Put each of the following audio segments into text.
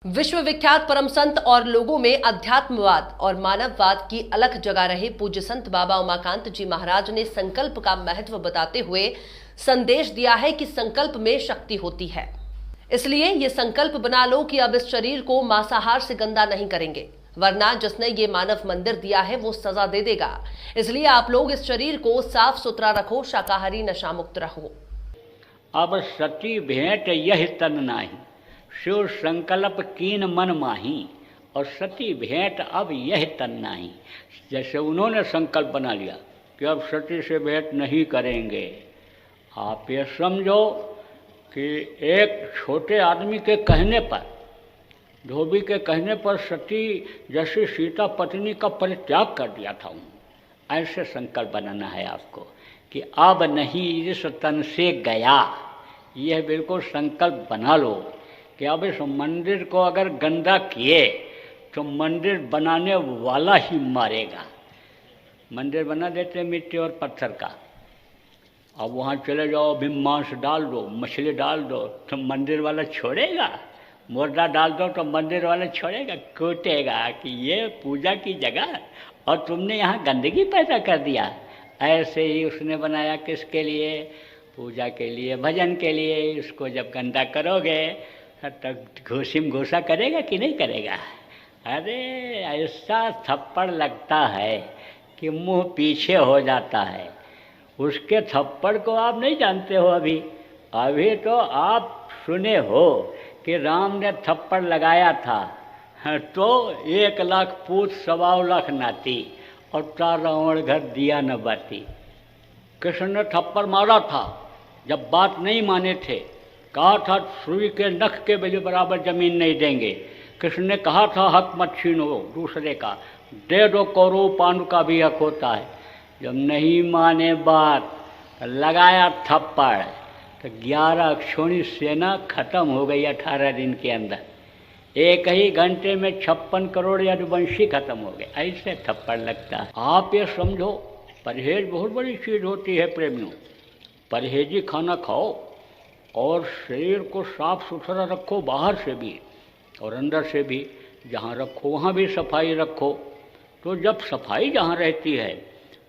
विश्व विख्यात परम संत और लोगों में अध्यात्मवाद और मानववाद की अलख जगा रहे पूज्य संत बाबा उमाकांत जी महाराज ने संकल्प का महत्व बताते हुए संदेश दिया है कि संकल्प में शक्ति होती है। इसलिए ये संकल्प बना लो कि अब इस शरीर को मांसाहार से गंदा नहीं करेंगे, वरना जिसने ये मानव मंदिर दिया है वो सजा दे देगा। इसलिए आप लोग इस शरीर को साफ सुथरा रखो, शाकाहारी नशा मुक्त रहो। अब सती भेंट यह तन नाही, शिव संकल्प कीन मन माही। और सती भेंट अब यह तन नाही, जैसे उन्होंने संकल्प बना लिया कि अब सती से भेंट नहीं करेंगे। आप ये समझो कि एक छोटे आदमी के कहने पर, धोबी के कहने पर सती जैसे सीता पत्नी का परित्याग कर दिया था। ऐसे संकल्प बनाना है आपको कि अब नहीं इस तन से गया। यह बिल्कुल संकल्प बना लो कि अब इस मंदिर को अगर गंदा किए तो मंदिर बनाने वाला ही मारेगा। मंदिर बना देते मिट्टी और पत्थर का, अब वहाँ चले जाओ, अभी मांस डाल दो, मछली डाल दो तो मंदिर वाला छोड़ेगा? मुर्दा डाल दो तो मंदिर वाला छोड़ेगा? कूटेगा कि ये पूजा की जगह और तुमने यहाँ गंदगी पैदा कर दिया। ऐसे ही उसने बनाया किसके लिए? पूजा के लिए, भजन के लिए। इसको जब गंदा करोगे तो घूसिम घूसा करेगा कि नहीं करेगा? अरे ऐसा थप्पड़ लगता है कि मुंह पीछे हो जाता है। उसके थप्पड़ को आप नहीं जानते हो। अभी तो आप सुने हो कि राम ने थप्पड़ लगाया था तो 1 लाख पूत 1.25 लाख नाती और 4 रावण घर दिया न बाती। कृष्ण ने थप्पड़ मारा था जब बात नहीं माने थे, कहा था सुई के नख के बराबर जमीन नहीं देंगे। कृष्ण ने कहा था हक मत छीनो दूसरे का, दे दो कौरव पांडु का भी हक होता है। जब नहीं माने बात लगाया थप्पड़ तो 11 अक्षौणी सेना खत्म हो गई 18 दिन के अंदर। 1 ही घंटे में 56 करोड़ यदुवंशी खत्म हो गए। ऐसे थप्पड़ लगता है। आप ये समझो परहेज बहुत बड़ी चीज़ होती है प्रेमियों। परहेजी खाना खाओ और शरीर को साफ सुथरा रखो, बाहर से भी और अंदर से भी। जहाँ रखो वहाँ भी सफाई रखो। तो जब सफाई जहाँ रहती है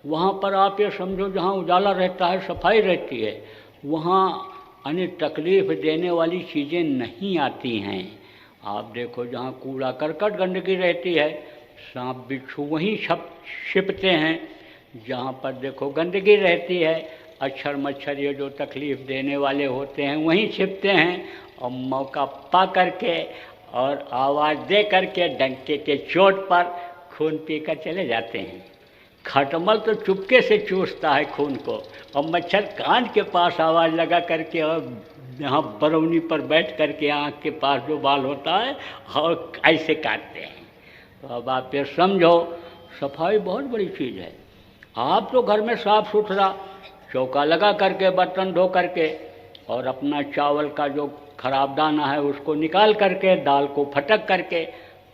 वहाँ पर आप ये समझो जहाँ उजाला रहता है, सफाई रहती है, वहाँ अन्य तकलीफ देने वाली चीज़ें नहीं आती हैं। आप देखो जहाँ कूड़ा करकट गंदगी रहती है, सांप बिच्छू वहीं छिपते हैं। जहाँ पर देखो गंदगी रहती है, अक्षर मच्छर ये जो तकलीफ़ देने वाले होते हैं वहीं छिपते हैं। और मौका पा करके और आवाज़ दे करके डंके के चोट पर खून पी कर चले जाते हैं। खटमल तो चुपके से चूसता है खून को, और मच्छर कान के पास आवाज़ लगा करके और यहाँ बरौनी पर बैठ करके आँख के पास जो बाल होता है और ऐसे काटते हैं। तो अब आप ये समझो सफाई बहुत बड़ी चीज़ है। आप तो घर में साफ़ सुथरा चौका लगा करके, बर्तन धो करके और अपना चावल का जो खराब दाना है उसको निकाल करके, दाल को फटक करके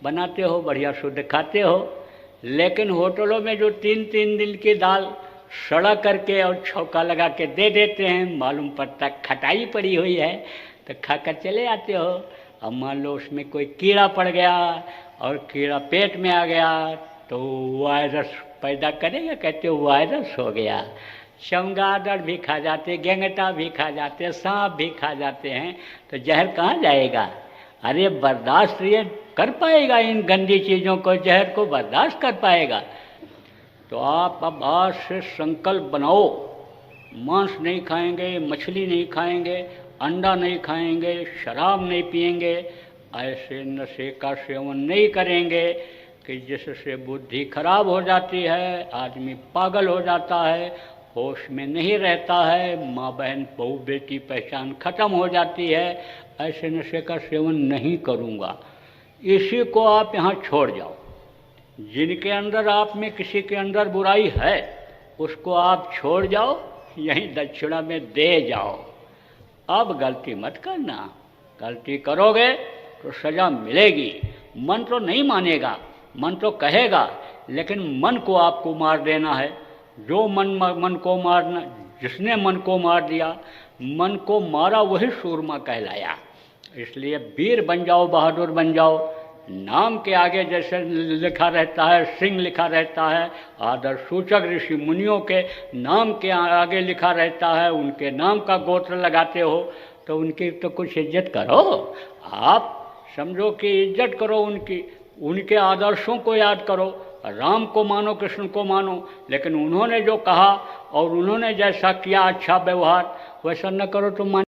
बनाते हो, बढ़िया शुद्ध खाते हो। लेकिन होटलों में जो 3-3 दिन की दाल सड़ा करके और छौका लगा के दे देते हैं, मालूम पड़ता खटाई पड़ी हुई है, तो खाकर चले आते हो। अब मान लो उसमें कोई कीड़ा पड़ गया और कीड़ा पेट में आ गया तो वायरस पैदा करेगा। कहते हो वायरस हो गया। चमगादड़ भी खा जाते, गेंगटा भी खा जाते, सांप भी खा जाते हैं, तो जहर कहाँ जाएगा? अरे बर्दाश्त ये कर पाएगा इन गंदी चीज़ों को, जहर को बर्दाश्त कर पाएगा? तो आप अब आज से संकल्प बनाओ, मांस नहीं खाएंगे, मछली नहीं खाएंगे, अंडा नहीं खाएंगे, शराब नहीं पिएंगे, ऐसे नशे का सेवन नहीं करेंगे कि जिससे बुद्धि खराब हो जाती है, आदमी पागल हो जाता है, होश में नहीं रहता है, माँ बहन बहू बेटी पहचान खत्म हो जाती है। ऐसे नशे का सेवन नहीं करूँगा, इसी को आप यहाँ छोड़ जाओ। जिनके अंदर आप में किसी के अंदर बुराई है उसको आप छोड़ जाओ, यहीं दक्षिणा में दे जाओ। अब गलती मत करना, गलती करोगे तो सज़ा मिलेगी। मन तो नहीं मानेगा, मन तो कहेगा, लेकिन मन को आपको मार देना है। जो मन को मारना, जिसने मन को मार दिया, मन को मारा वही सूरमा कहलाया। इसलिए वीर बन जाओ, बहादुर बन जाओ। नाम के आगे जैसे लिखा रहता है, सिंह लिखा रहता है, आदर सूचक ऋषि मुनियों के नाम के आगे लिखा रहता है, उनके नाम का गोत्र लगाते हो तो उनकी तो कुछ इज्जत करो। आप समझो कि इज्जत करो उनकी, उनके आदर्शों को याद करो, राम को मानो, कृष्ण को मानो, लेकिन उन्होंने जो कहा और उन्होंने जैसा किया अच्छा व्यवहार वैसा न करो तो मान